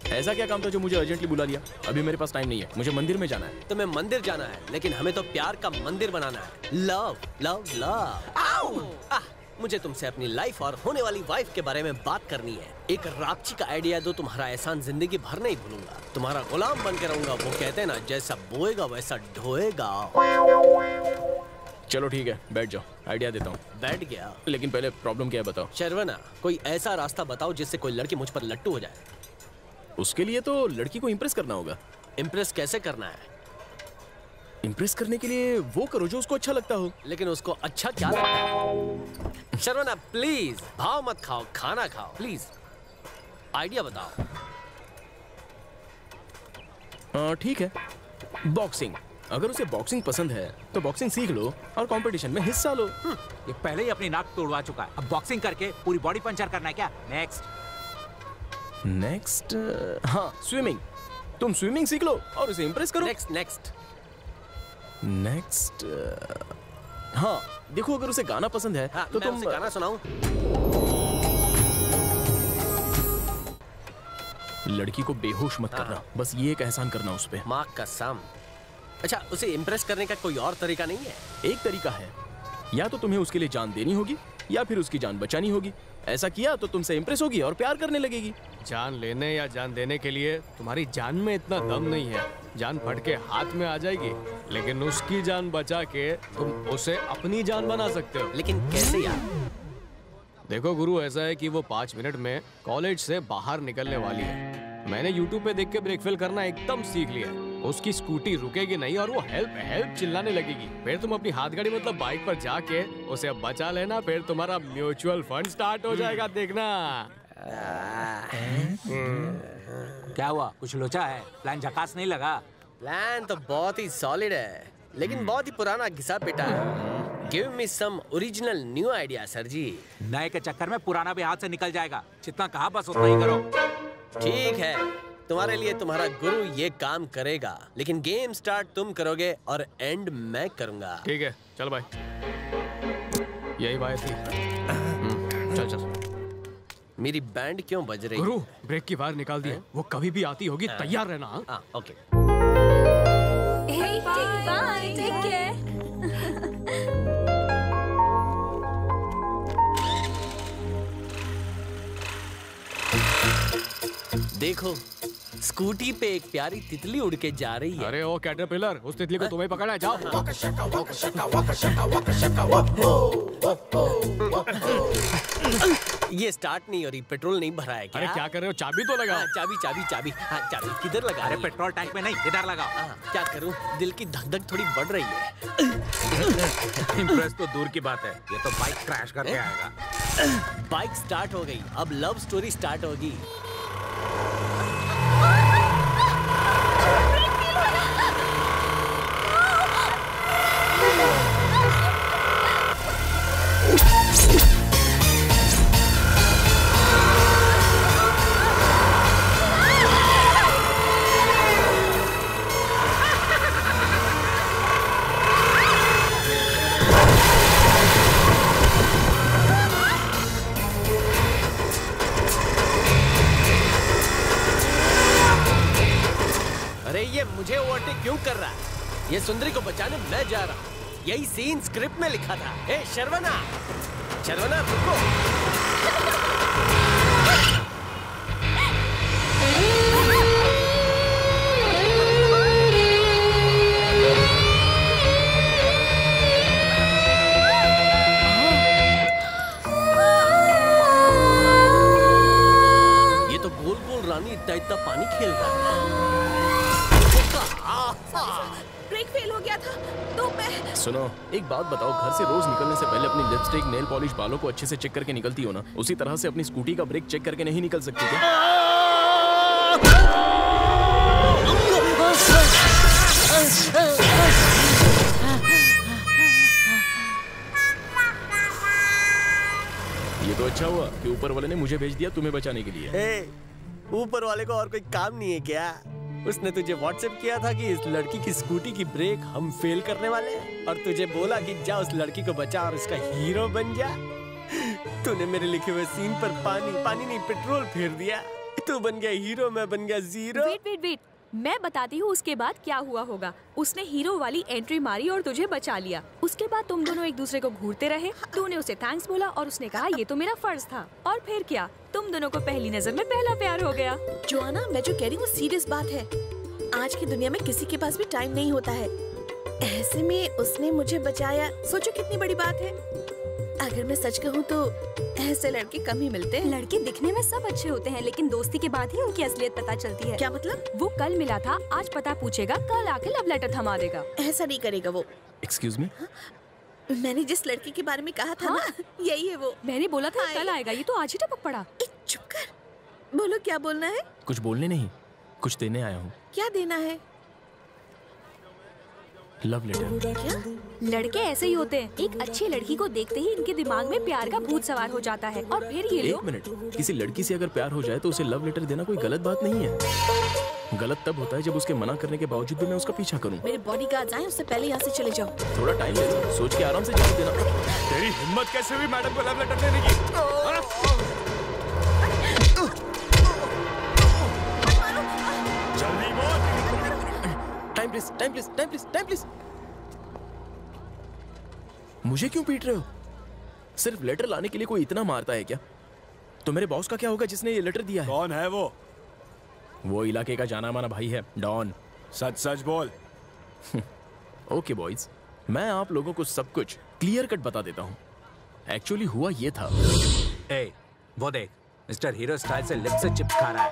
ऐसा क्या काम था जो मुझे अर्जेंटली बुला लिया? अभी मेरे पास टाइम नहीं है, मुझे मंदिर में जाना है। तुम्हें मंदिर जाना है, लेकिन हमें तो प्यार का मंदिर बनाना है। Love love love. मुझे तुमसे अपनी लाइफ और होने वाली वाइफ के बारे में बात करनी है। एक रापची का आइडिया दो, तुम्हारा एहसान जिंदगी भर नहीं भूलूंगा। तुम्हारा गुलाम बन के रहूंगा। वो कहते हैं ना, जैसा बोएगा वैसा ढोएगा। चलो ठीक है, बैठ जाओ, आइडिया देता हूँ। बैठ गया, लेकिन पहले प्रॉब्लम क्या है बताओ। शर्वना, कोई ऐसा रास्ता बताओ जिससे कोई लड़की मुझ पर लट्टू हो जाए। उसके लिए तो लड़की को इम्प्रेस करना होगा। इम्प्रेस कैसे करना है? इम्प्रेस करने के लिए वो करो जो उसको अच्छा लगता हो। लेकिन उसको अच्छा क्या लगता है? शर्वना प्लीज, भाव मत खाओ, खाना खाओ प्लीज। आइडिया बताओ। ठीक है, बॉक्सिंग। अगर उसे बॉक्सिंग पसंद है तो बॉक्सिंग सीख लो और कंपटीशन में हिस्सा लो। ये पहले ही अपनी नाक तोड़वा चुका है, अब बॉक्सिंग करके पूरी बॉडी पंचर करना है क्या? नेक्स्ट हाँ, स्विमिंग। तुम स्विमिंग सीख लो और उसे इम्प्रेस करो। नेक्स्ट हाँ, देखो अगर उसे गाना पसंद है तो मैं तुम उसे गाना सुनाऊं? लड़की को बेहोश मत करना, बस ये एक एहसान करना उस पे। माँ कसम। अच्छा, उसे इम्प्रेस करने का कोई और तरीका नहीं है? एक तरीका है, या तो तुम्हें उसके लिए जान देनी होगी या फिर उसकी जान बचानी होगी। ऐसा किया तो तुमसे इम्प्रेस होगी और प्यार करने लगेगी। जान लेने या जान देने के लिए तुम्हारी जान में इतना दम नहीं है। जान फट के हाथ में आ जाएगी, लेकिन उसकी जान बचा के तुम उसे अपनी जान बना सकते हो। लेकिन कैसे यार? देखो गुरु, ऐसा है कि वो 5 मिनट में कॉलेज से बाहर निकलने वाली है। मैंने YouTube पे देख के ब्रेक फेल करना एकदम सीख लिया है। उसकी स्कूटी रुकेगी नहीं और वो हेल्प हेल्प चिल्लाने लगेगी। फिर तुम अपनी हाथ गाड़ी मतलब बाइक पर जाके उसे बचा लेना। फिर तुम्हारा म्यूचुअल फंड स्टार्ट हो जाएगा, देखना। क्या हुआ, कुछ लोचा है? प्लान झकास नहीं लगा? प्लान तो बहुत ही सॉलिड है, लेकिन बहुत ही पुराना घिसा पिटा है। Give me some original new idea sir ji. नए के चक्कर में पुराना भी हाथ से निकल जाएगा। जितना कहा बस उतना ही करो। ठीक है, तुम्हारे लिए तुम्हारा गुरु ये काम करेगा, लेकिन गेम स्टार्ट तुम करोगे और एंड मैं करूंगा। ठीक है, चल भाई, यही बात थी। चल चल। मेरी बैंड क्यों बज रही? गुरु, ब्रेक की वायर निकाल दी है, वो कभी भी आती होगी, तैयार रहना। Okay. Hey, bye. Take care. देखो, स्कूटी पे एक प्यारी तितली उड़ के जा रही है। अरे ओ कैटरपिलर, उस तितली को तुम्हें पकड़ना है, जाओ। ये स्टार्ट नहीं हो रही, पेट्रोल नहीं भरा है क्या? अरे क्या कर रहे हो, चाबी तो लगाओ। चाबी चाबी चाबी। हाँ, चाबी किधर लगा? अरे पेट्रोल टैंक में नहीं, इधर लगाओ। क्या करूं, दिल की धक धक थोड़ी बढ़ रही है। इम्प्रेस तो दूर की बात है, ये तो बाइक क्रैश करके आएगा। बाइक स्टार्ट हो गई, अब लव स्टोरी स्टार्ट होगी। मुझे ओवरटेक क्यों कर रहा है? ये सुंदरी को बचाने मैं जा रहा हूँ। यही सीन स्क्रिप्ट में लिखा था। ए शर्वना, शर्वना रुको। ये तो गोल गोल रानी इतना पानी खेल रहा है। ब्रेक फेल हो गया था तो मैं। सुनो, एक बात बताओ, घर से रोज निकलने से पहले अपनी लिपस्टिक, नेल पॉलिश, बालों को अच्छे से चेक करके निकलती हो ना? उसी तरह से अपनी स्कूटी का ब्रेक चेक करके नहीं निकल सकती क्या? ये तो अच्छा हुआ कि ऊपर वाले ने मुझे भेज दिया तुम्हें बचाने के लिए। ऊपर वाले को और कोई काम नहीं है क्या? उसने तुझे व्हाट्सएप किया था कि इस लड़की की स्कूटी की ब्रेक हम फेल करने वाले हैं, और तुझे बोला कि जा उस लड़की को बचा और उसका हीरो बन जा। तूने मेरे लिखे हुए सीन पर पानी नहीं पेट्रोल फेर दिया। तू बन गया हीरो, मैं बन गया जीरो। वेट वेट वेट, मैं बताती हूँ उसके बाद क्या हुआ होगा। उसने हीरो वाली एंट्री मारी और तुझे बचा लिया। उसके बाद तुम दोनों एक दूसरे को घूरते रहे। तूने उसे थैंक्स बोला और उसने कहा ये तो मेरा फर्ज था। और फिर क्या, तुम दोनों को पहली नजर में पहला प्यार हो गया। जोआना, मैं जो कह रही हूँ सीरियस बात है। आज की दुनिया में किसी के पास भी टाइम नहीं होता है। ऐसे में उसने मुझे बचाया, सोचो कितनी बड़ी बात है। अगर मैं सच कहूँ तो ऐसे लड़के कम ही मिलते हैं। लड़के दिखने में सब अच्छे होते हैं, लेकिन दोस्ती के बाद ही उनकी असलियत पता चलती है। क्या मतलब? वो कल मिला था, आज पता पूछेगा, कल आके लव लेटर थमा देगा। ऐसा नहीं करेगा वो। एक्सक्यूज मी, मैंने जिस लड़की के बारे में कहा था ना, यही है वो। मैंने बोला था कल आएगा, ये तो आज ही टपक पड़ा। चुप कर, बोलो क्या बोलना है। कुछ बोलने नहीं, कुछ देने आया हूँ। क्या देना है? Love letter. क्या? लड़के ऐसे ही होते हैं, एक अच्छी लड़की को देखते ही इनके दिमाग में प्यार का भूत सवार हो जाता है और फिर ये एक लोग। मिनट, किसी लड़की से अगर प्यार हो जाए तो उसे लव लेटर देना कोई गलत बात नहीं है। गलत तब होता है जब उसके मना करने के बावजूद भी मैं उसका पीछा करूं। मेरे बॉडीगार्ड्स आए, उससे पहले यहाँ से चले जाओ। थोड़ा टाइम ले, सोच के आराम से जवाब देना। तेरी हिम्मत कैसे हुई मैडम को लव लेटर देने की? जल्दी बोल। Time please, time please, time please, time please. मुझे क्यों पीट रहे हो? सिर्फ लेटर लाने के लिए कोई इतना मारता है क्या? तो मेरे बॉस का क्या होगा जिसने ये लेटर दिया है? कौन है वो? वो इलाके का जाना माना भाई है, डॉन। सच सच बोल। ओके बॉयज, मैं आप लोगों को सब कुछ क्लियर कट बता देता हूँ। एक्चुअली हुआ ये था। ए, वो देख, मिस्टर हीरो स्टाइल से लिप से चिपका रहा है।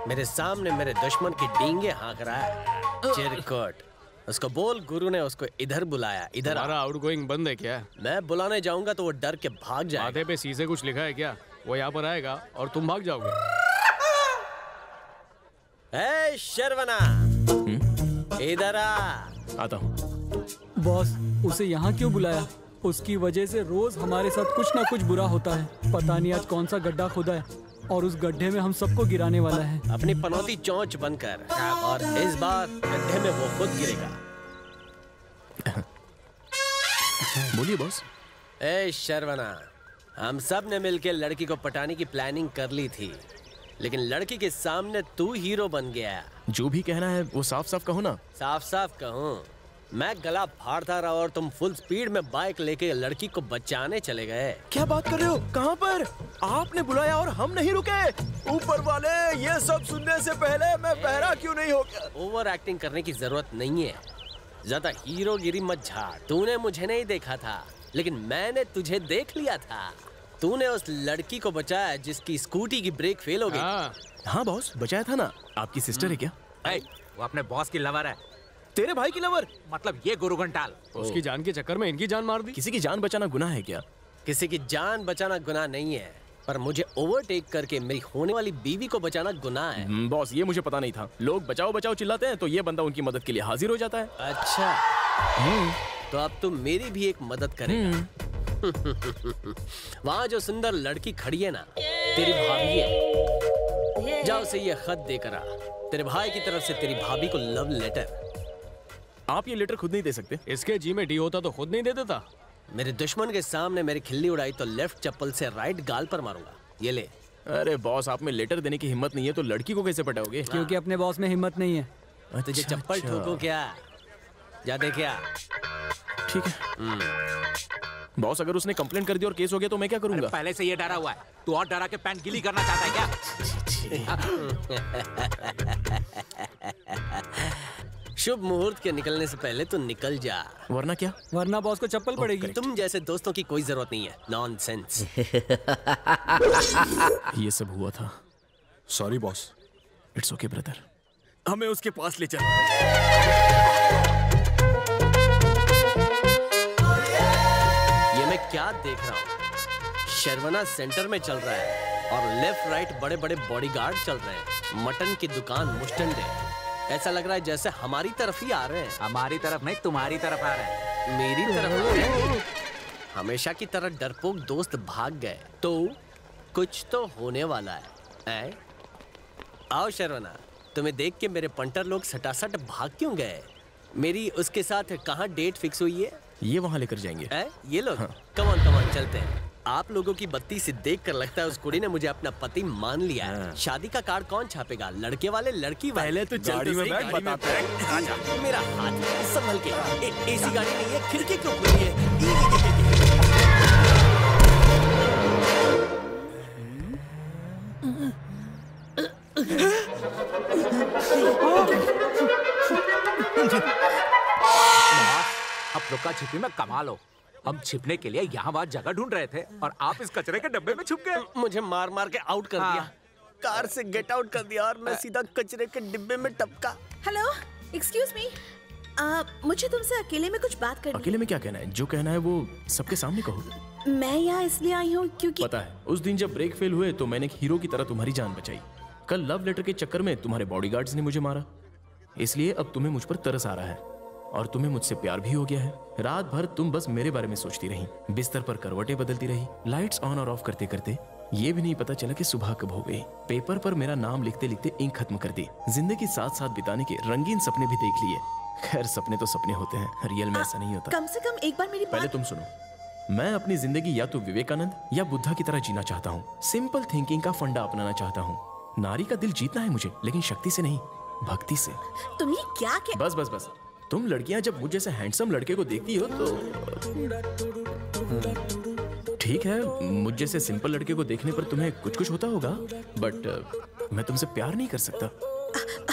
मेरे सामने मेरे दुश्मन की डींगे हाँक रहा है। चिरकुट, उसको बोल गुरु ने उसको इधर बुलाया। इधर आ। हमारा आउटगोइंग बंद है क्या? मैं बुलाने जाऊंगा तो वो डर के भाग जाएगा। माथे पे सी से कुछ लिखा है क्या? वो यहाँ पर आएगा और तुम भाग जाओगे। ए शर्वना, इधर आ। आता हूँ। बॉस, उसे यहाँ क्यों बुलाया? उसकी वजह से रोज हमारे साथ कुछ ना कुछ बुरा होता है। पता नहीं आज कौन सा गड्ढा खुदा है और उस गड्ढे में हम सबको गिराने वाला है। अपनी पनौती चोंच बनकर, और इस बार गड्ढे में वो खुद गिरेगा। बोलिए बॉस। ए शर्वना, हम सब ने मिलकर लड़की को पटाने की प्लानिंग कर ली थी, लेकिन लड़की के सामने तू हीरो बन गया। जो भी कहना है वो साफ साफ कहो ना। साफ साफ कहूँ, मैं गला फाड़ता रहा और तुम फुल स्पीड में बाइक लेके लड़की को बचाने चले गए। क्या बात कर रहे हो? कहाँ पर? आपने बुलाया और हम नहीं रुके? ऊपर वाले, ये सब सुनने से पहले मैं बहरा क्यों नहीं हो गया? ओवर एक्टिंग करने की जरूरत नहीं है। ज्यादा हीरोगिरी मत झाड़। तूने मुझे नहीं देखा था, लेकिन मैंने तुझे देख लिया था। तूने उस लड़की को बचाया जिसकी स्कूटी की ब्रेक फेल हो गई। हाँ बॉस, बचाया था ना। आपकी सिस्टर है क्या? ए, वो अपने बॉस की लवर है। तेरे भाई की लवर? मतलब ये गुरु घंटाल। उसकी जान के चक्कर में इनकी जान मार दी। किसी की जान बचाना गुनाह है क्या? किसी की जान बचाना गुनाह नहीं है, पर मुझे ओवरटेक करके मेरी होने वाली बीवी को बचाना गुनाह है। बॉस, ये मुझे पता नहीं था। लोग बचाओ बचाओ चिल्लाते हैं तो ये बंदा उनकी मदद के लिए हाजिर हो जाता है। अच्छा, तो अब तुम मेरी भी एक मदद करेगा। वहाँ जो सुंदर लड़की खड़ी है ना, तेरी भाभी है। जाओ उसे ये खत देकर आ। तेरे भाई की तरफ से तेरी भाभी को लव लेटर। आप ये लेटर खुद नहीं दे सकते? इसके जी में डी होता तो खुद नहीं दे देता। मेरे दुश्मन के सामने मेरी खिल्ली उड़ाई तो लेफ्ट चप्पल से राइट गाल पर मारूंगा। ये ले। अरे बॉस, आप में लेटर देने की हिम्मत नहीं है तो लड़की को कैसे पटाओगे? क्योंकि अपने बॉस में हिम्मत नहीं है। तुझे चप्पल ठोको क्या? जा दे क्या? ठीक है बॉस, अगर उसने कंप्लेंट कर दी और केस हो गया तो मैं क्या करूंगा? पहले से ये डरा हुआ है। तू और डरा के पैंट गीली करना चाहता है क्या? शुभ मुहूर्त के निकलने से पहले तू निकल जा, वरना क्या? वरना बॉस को चप्पल पड़ेगी। तुम जैसे दोस्तों की कोई जरूरत नहीं है। नॉनसेंस। ये सब हुआ था। Sorry boss. It's okay brother. हमें उसके पास ले चल। ये मैं क्या देख रहा हूँ? शर्वना सेंटर में चल रहा है और लेफ्ट राइट बड़े बड़े बॉडीगार्ड चल रहे हैं। मटन की दुकान मुस्टंडे। ऐसा लग रहा है जैसे हमारी तरफ ही आ रहे हैं। हमारी तरफ नहीं, तुम्हारी तरफ आ रहे हैं। मेरी तरफ आ रहे हैं। हमेशा की तरह डरपोक दोस्त भाग गए तो कुछ तो होने वाला है। आओ शर्वना, तुम्हें देख के मेरे पंटर लोग सटासट भाग क्यों गए? मेरी उसके साथ कहाँ डेट फिक्स हुई है? ये वहाँ लेकर जाएंगे। ये लोग? कम ऑन चलते हैं। आप लोगों की बत्ती से देखकर लगता है उस कुड़ी ने मुझे अपना पति मान लिया है। शादी का कार्ड कौन छापेगा, लड़के वाले लड़की वाले? पहले तो गाड़ी में बैठ, बताते हैं। आजा मेरा हाथ संभल के। एसी गाड़ी नहीं है, खिड़की क्यों खुली है? अब लुका छिपी में कमाल हो। हम छिपने के लिए यहाँ वहाँ जगह ढूंढ रहे थे और आप इस कचरे के डब्बे में छुप गए। मुझे मार मार के आउट कर दिया, कार से गेट आउट कर दिया और मैं सीधा कचरे के डिब्बे में टपका। हेलो, एक्सक्यूज मी, मुझे तुमसे अकेले में कुछ बात करनी है। अकेले में क्या कहना है? जो कहना है वो सबके सामने कहो। मैं यहाँ इसलिए आई हूँ क्योंकि पता है, उस दिन जब ब्रेक फेल हुए तो मैंने एक हीरो की तरह तुम्हारी जान बचाई। कल लव लेटर के चक्कर में तुम्हारे बॉडीगार्ड्स ने मुझे मारा, इसलिए अब तुम्हें मुझ पर तरस आ रहा है और तुम्हें मुझसे प्यार भी हो गया है। रात भर तुम बस मेरे बारे में सोचती रही, बिस्तर पर करवटें बदलती रही, लाइट्स ऑन और ऑफ करते करते ये भी नहीं पता चला कि सुबह कब हो गई। पेपर पर मेरा नाम लिखते लिखते इंक खत्म कर दी। जिंदगी साथ साथ बिताने के रंगीन सपने भी देख लिए। खैर, सपने तो सपने होते हैं, रियल में ऐसा नहीं होता। कम से कम एक बार मेरी पहले तुम सुनो, मैं अपनी जिंदगी या तो विवेकानंद या बुद्धा की तरह जीना चाहता हूँ। सिंपल थिंकिंग का फंडा अपनाना चाहता हूँ। नारी का दिल जीतना है मुझे, लेकिन शक्ति से नहीं, भक्ति से। तुम ये क्या बस बस बस, तुम लड़कियां जब मुझ जैसे हैंडसम लड़के को देखती हो तो ठीक है, मुझ जैसे सिंपल लड़के को देखने पर तुम्हें कुछ कुछ होता होगा, बट मैं तुमसे प्यार नहीं कर सकता।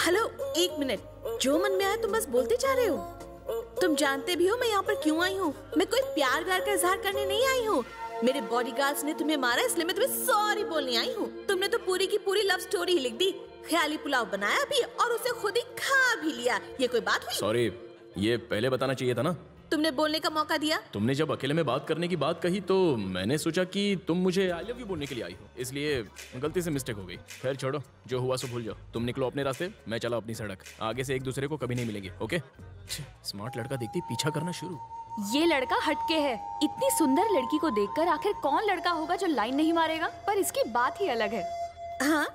हेलो, एक मिनट, जो मन में आया तुम बस बोलते जा रहे हो। तुम जानते भी हो मैं यहाँ पर क्यों आई हूँ। मैं कोई प्यार व्यार का इजहार करने नहीं आई हूँ। मेरे बॉडीगार्ड्स ने तुम्हें मारा, इसलिए मैं तुम्हें सॉरी बोलने आई हूँ। तुमने तो पूरी की पूरी लव स्टोरी ही लिख दी, ख्याली पुलाव बनाया भी और उसे खुद ही खा भी लिया। ये कोई बात हुई? सॉरी, ये पहले बताना चाहिए था ना। तुमने बोलने का मौका दिया। तुमने जब अकेले में बात करने की बात कही तो मैंने सोचा कि तुम मुझे आई लव यू बोलने के लिए आई हो, इसलिए गलती से मिस्टेक हो गई। खैर छोड़ो, जो हुआ सो भूल जाओ। तुम निकलो अपने रास्ते, मैं चला अपनी सड़क। आगे से एक दूसरे को कभी नहीं मिलेंगे, ओके? स्मार्ट लड़का देखती पीछा करना शुरू। ये लड़का हटके है। इतनी सुंदर लड़की को देखकर आखिर कौन लड़का होगा जो लाइन नहीं मारेगा? पर इसकी बात ही अलग है। हाँ,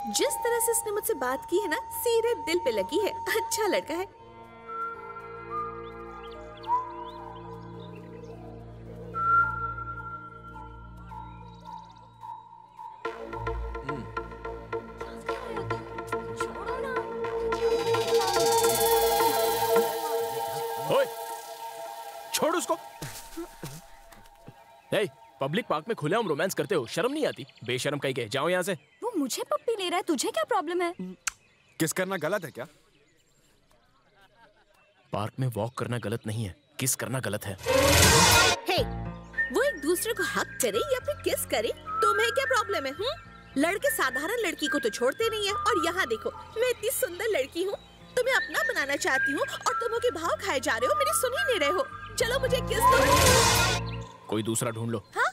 जिस तरह से इसने मुझसे बात की है ना, सीधे दिल पे लगी है। अच्छा लड़का है। छोड़ उसको। पब्लिक पार्क में खुलेआम रोमांस करते हो, शर्म नहीं आती? बेशर्म कहीं गए, जाओ यहाँ से। वो मुझे पप्पी ले रहा है, तुझे क्या प्रॉब्लम है? किस करना गलत है क्या? पार्क में वॉक करना गलत नहीं है, किस करना गलत है। हे, वो एक दूसरे को हक करे या फिर किस करे, तुम्हें क्या प्रॉब्लम है? लड़के साधारण लड़की को तो छोड़ते नहीं है, और यहाँ देखो, मैं इतनी सुंदर लड़की हूँ, तुम्हें अपना बनाना चाहती हूँ और तुम के भाव खाए जा रहे हो, मेरी सुन ही नहीं रहे हो। चलो मुझे किस दो। कोई दूसरा ढूंढ लो। हाँ,